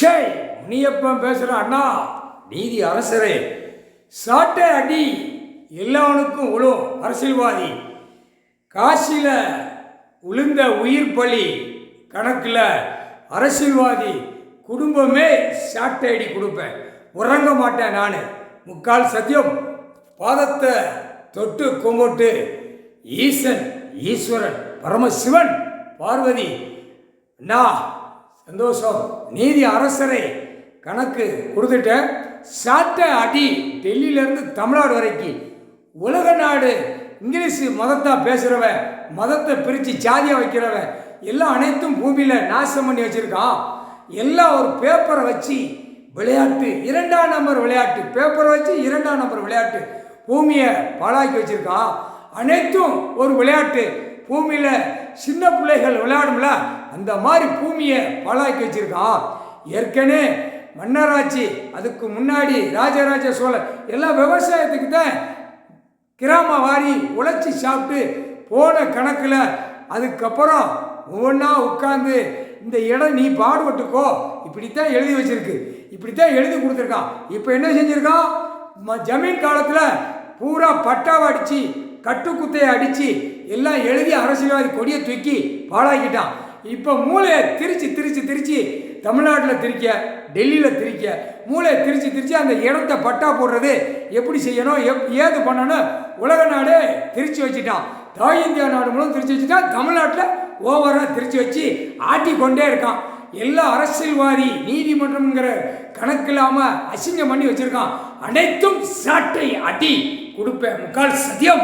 ஷே முனியப்பன் பேசுகிறான். அண்ணா நீதி அரசரே, சாட்டை அடி எல்லாவனுக்கும் உழும் அரசியல்வாதி. காசியில் உளுந்த உயிர் பலி கணக்கில் அரசியல்வாதி குடும்பமே சாட்டை அடி கொடுப்பேன். உறங்க மாட்டேன் நான். முக்கால் சத்தியம் பாதத்தை தொட்டு கும்பிட்டு ஈசன் ஈஸ்வரன் பரமசிவன் பார்வதி அண்ணா சந்தோஷம். நீதி அரசரை கணக்கு கொடுத்துட்டேன். சாட்டை அடி டெல்லியிலேருந்து தமிழ்நாடு வரைக்கும் உலக நாடு இங்கிலீஷ் மதத்தை பேசுகிறவன், மதத்தை பிரித்து ஜாதியாக வைக்கிறவன் எல்லாம் அனைத்தும் பூமியில் நாசம் பண்ணி வச்சுருக்கான். எல்லாம் ஒரு பேப்பரை வச்சு விளையாட்டு, 2ஆம் நம்பர் விளையாட்டு, பேப்பரை வச்சு 2ஆம் நம்பர் விளையாட்டு பூமியை பாழாக்கி வச்சுருக்கான். அனைத்தும் ஒரு விளையாட்டு. பூமியில் சின்ன பிள்ளைகள் விளையாடும்ல, அந்த மாதிரி பூமியை பாழாக்கி வச்சுருக்கான். ஏற்கனவே மன்னராட்சி, அதுக்கு முன்னாடி ராஜராஜ சோழன் எல்லாம் விவசாயத்துக்கு தான் கிராம வாரி உழைச்சி சாப்பிட்டு போன கணக்கில் அதுக்கப்புறம் ஒவ்வொன்றா உட்காந்து இந்த இடம் நீ பாடுபட்டுக்கோ இப்படித்தான் எழுதி வச்சிருக்கு, இப்படித்தான் எழுதி கொடுத்துருக்கான். இப்போ என்ன செஞ்சுருக்கான்? ஜமீன் காலத்தில் பூரா பட்டாவை அடித்து கட்டுக்குத்தையை அடித்து எல்லாம் எழுதி அரசியல்வாதி கொடியை தூக்கி பாழாக்கிட்டான். இப்போ மூளையை திரிச்சு தமிழ்நாட்டில் திரிக்க, டெல்லியில் திரிக்க, மூளையை திரிச்சு அந்த இடத்த பட்டா போடுறது எப்படி செய்யணும், ஏது பண்ணணும் உலக நாடு திரிச்சு வச்சுட்டான். தாய் இந்தியா நாடு மூலம் திரிச்சு வச்சுட்டான். தமிழ்நாட்டில் ஓவராக திரிச்சு வச்சு ஆட்டி கொண்டே இருக்கான். எல்லா அரசியல்வாதி நீதிமன்றம்ங்கிற கணக்கு இல்லாமல் அசிங்கம் பண்ணி வச்சுருக்கான். அனைத்தும் சாட்டை அடி கொடுப்பேன். முக்கால் சத்தியம்.